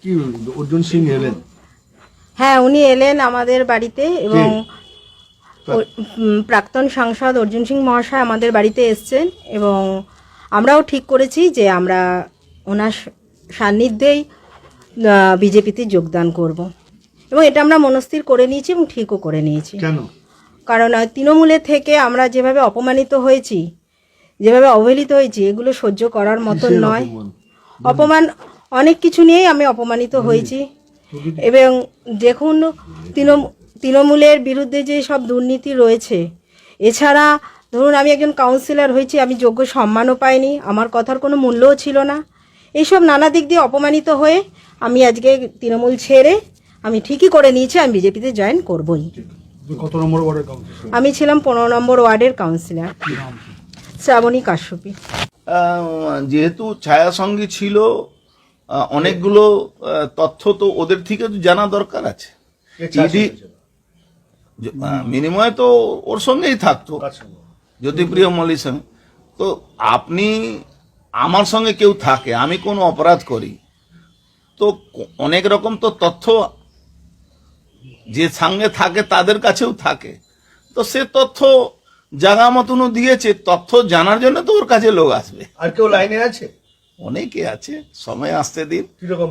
কি অর্জুন সিং এলেন? হ্যাঁ, উনি এলেন আমাদের বাড়িতে এবং প্রাক্তন সাংসদ অর্জুন সিং মহাশয় আমাদের বাড়িতে এসছেন এবং আমরাও ঠিক করেছি যে আমরা ওনার সান্নিধ্যেই বিজেপিতে যোগদান করব এবং এটা আমরা মনস্থির করে নিয়েছি এবং ঠিকও করে নিয়েছি। কেন? কারণ তৃণমূলের থেকে আমরা যেভাবে অপমানিত হয়েছি, যেভাবে অবহেলিত হয়েছি, এগুলো সহ্য করার মতন কিসের নয়। অপমান? অপমান অনেক কিছু নিয়েই আমি অপমানিত হয়েছি এবং দেখুন তৃণমূলের বিরুদ্ধে যে সব দুর্নীতি রয়েছে, এছাড়া ধরুন আমি একজন কাউন্সিলর হয়েছি, আমি যোগ্য সম্মানও পাইনি, আমার কথার কোনো মূল্যও ছিল না। এইসব নানা দিক দিয়ে অপমানিত হয়ে আমি আজকে তৃণমূল ছেড়ে আমি ঠিকই করে নিয়েছি আমি বিজেপিতে জয়েন করবই। কত নম্বর ওয়ার্ডের কাউন্সিলর? আমি ছিলাম 15 নম্বর ওয়ার্ডের কাউন্সিলর, শ্রাবণী কাশ্যপী। যেহেতু ছায়া সঙ্গী ছিল, অনেকগুলো তথ্য তো ওদের থেকে তো জানা দরকার আছে। ইডি মিনিময় তো ওর সঙ্গেই থাকতো, জ্যোতিপ্রিয় মল্লিক সঙ্গে। তো আপনি আমার সঙ্গে কেউ থাকে, আমি কোনো অপরাধ করি, তো অনেক রকম তো তথ্য যে সঙ্গে থাকে তাদের কাছেও থাকে। তো সে তথ্য জায়গা মতনও দিয়েছে, তথ্য জানার জন্য তো ওর কাছে লোক আসবে। আর কেউ লাইনে আছে? অনেকে আছে, সময় আসতে দিন। কিরকম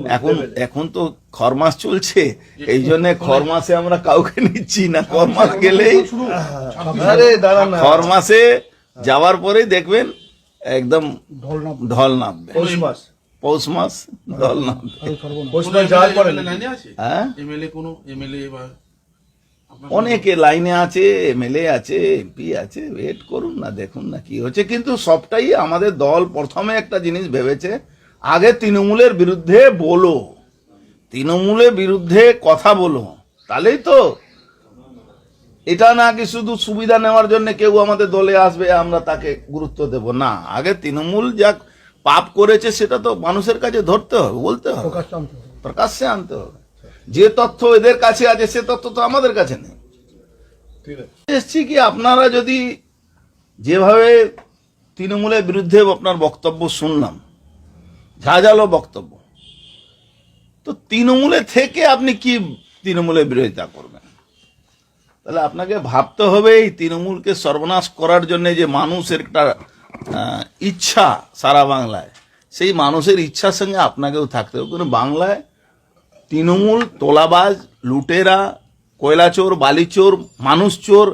এখন তো খরমাস চলছে, এই জন্য খরমাসে আমরা কাউকে নিচ্ছি না। খরমাস গেলেই আরে দাঁড়া না, খরমাসে যাওয়ার পরেই দেখবেন একদম ঢল নামবে। পৌষ মাস। পৌষ মাস ঢল নামবে। পৌষ মাস যাওয়ার পরে হ্যাঁ, এমএলএ কোনো এমএলএ বা অনেকে লাইনে আছে, এমএলএ আছে, এমপি আছে। ওয়েট করুন না, দেখুন না কি হচ্ছে। কিন্তু সবটাই আমাদের দল প্রথমে একটা জিনিস ভেবেছে, আগে তৃণমূলের বিরুদ্ধে বলো, তৃণমূলের বিরুদ্ধে কথা বলো, তাহলেই তো। এটা না কি শুধু সুবিধা নেওয়ার জন্য কেউ আমাদের দলে আসবে আমরা তাকে গুরুত্ব দেব না। আগে তৃণমূল যা পাপ করেছে সেটা তো মানুষের কাছে ধরতে হবে, বলতে হবে, প্রকাশ্যে আনতে হবে। যে তথ্য এদের কাছে আছে সে তথ্য তো আমাদের কাছে নেই। এসছি কি, আপনারা যদি যেভাবে তৃণমূলের বিরুদ্ধে আপনার বক্তব্য শুনলাম, ঝাঁঝালো বক্তব্য, তো তৃণমূলে থেকে আপনি কি তৃণমূলের বিরোধিতা করবেন? তাহলে আপনাকে ভাবতে হবে এই তৃণমূলকে সর্বনাশ করার জন্য যে মানুষের একটা ইচ্ছা সারা বাংলায়, সেই মানুষের ইচ্ছার সঙ্গে আপনাকেও থাকতে হবে। কিন্তু বাংলায় তৃণমূল তোলাবাজ, লুটেরা, কয়লা চোর, বালি চোর, মানুষ চোর,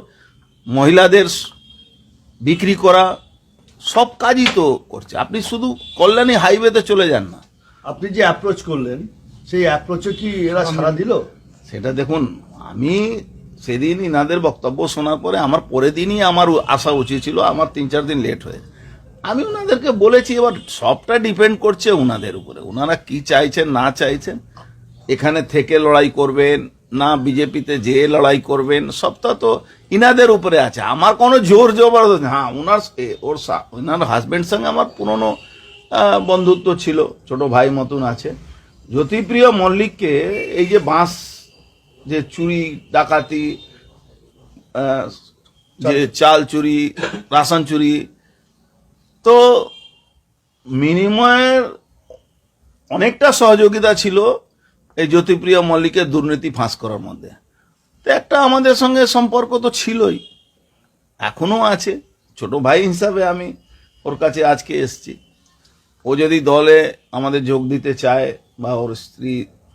মহিলাদের বিক্রি করা, সব কাজই তো করছে। আপনি শুধু কল্যাণী হাইওয়েতে চলে যান না। আপনি যে অ্যাপ্রোচ করলেন, সেই অ্যাপ্রোচে কি এরা সাড়া দিল? সেটা দেখুন, আমি সেদিন ইনাদের বক্তব্য শোনার পরে আমার পরের দিনই আমার আসা উচিত ছিল, আমার 3-4 দিন লেট হয়ে। আমি ওনাদেরকে বলেছি, এবার সবটা ডিপেন্ড করছে ওনাদের উপরে, ওনারা কি চাইছেন না চাইছেন। এখানে থেকে লড়াই করবেন না বিজেপিতে যে লড়াই করবেন, সবটা তো ইনাদের উপরে আছে। আমার কোনো জোর জবরদস্তি। হ্যাঁ, ওনার হাজবেন্ড সঙ্গে আমার পুরনো বন্ধুত্ব ছিল, ছোট ভাই মতন আছে। জ্যোতিপ্রিয় মল্লিককে এই যে বাঁশ যে চুরি ডাকাতি, যে চাল চুরি, রাশন চুরি, তো মিনিময়ের অনেকটা সহযোগিতা ছিল এই জ্যোতিপ্রিয় মল্লিকের দুর্নীতি ফাঁস করার মধ্যে। তো একটা আমাদের সঙ্গে সম্পর্ক তো ছিলই, এখনো আছে। ছোট ভাই হিসাবে আমি ওর কাছে আজকে এসছি। ও যদি দলে আমাদের যোগ দিতে চায় বা ওর স্ত্রী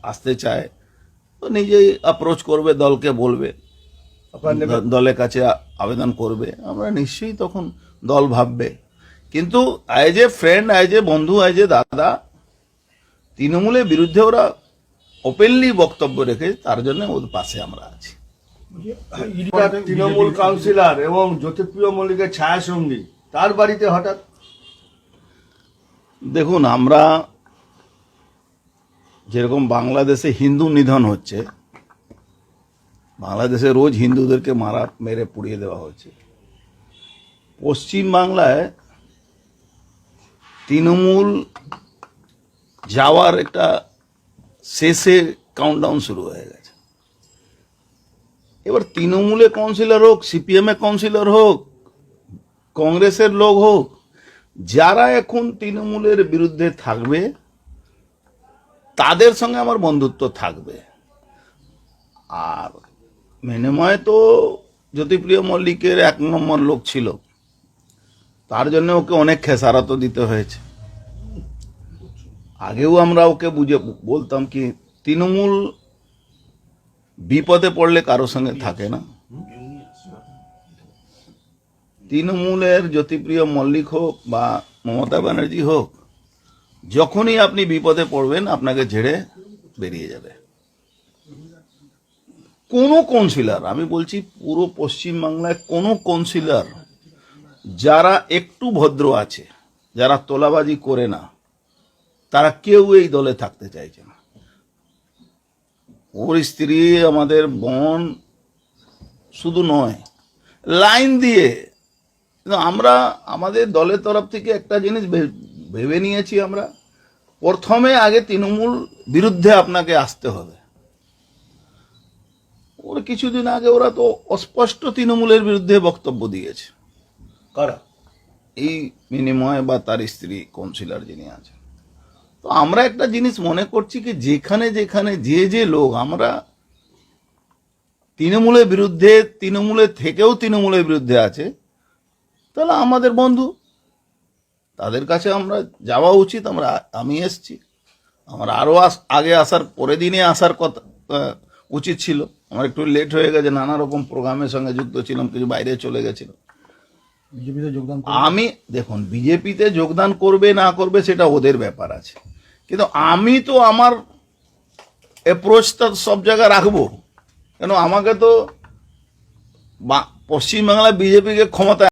আসতে চায়, তো নিজেই অ্যাপ্রোচ করবে, দলকে বলবে, দলের কাছে আবেদন করবে। আমরা নিশ্চয়ই তখন দল ভাববে। কিন্তু as a friend, as a বন্ধু, অ্যাজ এ দাদা, তৃণমূলের বিরুদ্ধে ওরা ওপেনলি বক্তব্য রেখে, তার জন্য ওদের পাশে আমরা আছি। তৃণমূল কাউন্সিলর এবং জ্যোতিপ্রিয় মল্লিকের ছায়া সঙ্গী, তার বাড়িতে হঠাৎ? দেখুন, আমরা যেরকম বাংলাদেশে হিন্দু নিধন হচ্ছে, বাংলাদেশে রোজ হিন্দুদেরকে মেরে পুড়িয়ে দেওয়া হচ্ছে, পশ্চিম বাংলায় তৃণমূল যাওয়ার একটা শেষে কাউন্টডাউন শুরু হয়ে গেছে। এবার তৃণমূলে কাউন্সিলর হোক, সিপিএম এ কাউন্সিলর হোক, কংগ্রেসের লোক হোক, যারা এখন তৃণমূলের বিরুদ্ধে থাকবে তাদের সঙ্গে আমার বন্ধুত্ব থাকবে। আর বিনিময়ে তো জ্যোতিপ্রিয় মল্লিকের 1 নম্বর লোক ছিল, তার জন্য ওকে অনেক খেসারত দিতে হয়েছে। আগেও আমরা ওকে বুঝে বলতাম কি তৃণমূল বিপদে পড়লে কারো সঙ্গে থাকে না। তৃণমূলের জ্যোতিপ্রিয় মল্লিক হোক বা মমতা ব্যানার্জি হোক, যখনই আপনি বিপদে পড়বেন আপনাকে ঝেড়ে বেরিয়ে যাবে। কোনো কাউন্সিলর, আমি বলছি পুরো পশ্চিমবাংলায় কোনো কাউন্সিলর যারা একটু ভদ্র আছে, যারা তোলাবাজি করে না, তারা কেউ এই দলে থাকতে চাইছে না। ওর স্ত্রী আমাদের বোন শুধু নয়, লাইন দিয়ে আমরা আমাদের দলের তরফ থেকে একটা জিনিস ভেবে নিয়েছি, আমরা প্রথমে আগে তৃণমূল বিরুদ্ধে আপনাকে আসতে হবে। ওর কিছুদিন আগে ওরা তো অস্পষ্ট তৃণমূলের বিরুদ্ধে বক্তব্য দিয়েছে। কারা? এই বিনিময় বা তার স্ত্রী কাউন্সিলর যিনি আছেন। তো আমরা একটা জিনিস মনে করছি কি যেখানে যেখানে যে লোক আমরা তৃণমূলের বিরুদ্ধে, তৃণমূলের থেকেও তৃণমূলের বিরুদ্ধে আছে, তাহলে আমাদের বন্ধু, তাদের কাছে আমরা যাওয়া উচিত। আমি এসছি, আমার আরো আগে আসার, পরের দিনে আসার কথা উচিত ছিল। আমার একটু লেট হয়ে গেছে, নানা রকম প্রোগ্রামের সঙ্গে যুক্ত ছিলাম, কিছু বাইরে চলে গেছিল। বিজেপিতে যোগদান আমি দেখুন, বিজেপিতে যোগদান করবে না করবে সেটা ওদের ব্যাপার আছে, কিন্তু আমি তো আমার অ্যাপ্রোচটা সব জায়গায় রাখবো। কেন আমাকে তো পশ্চিমবাংলা বিজেপিকে ক্ষমতা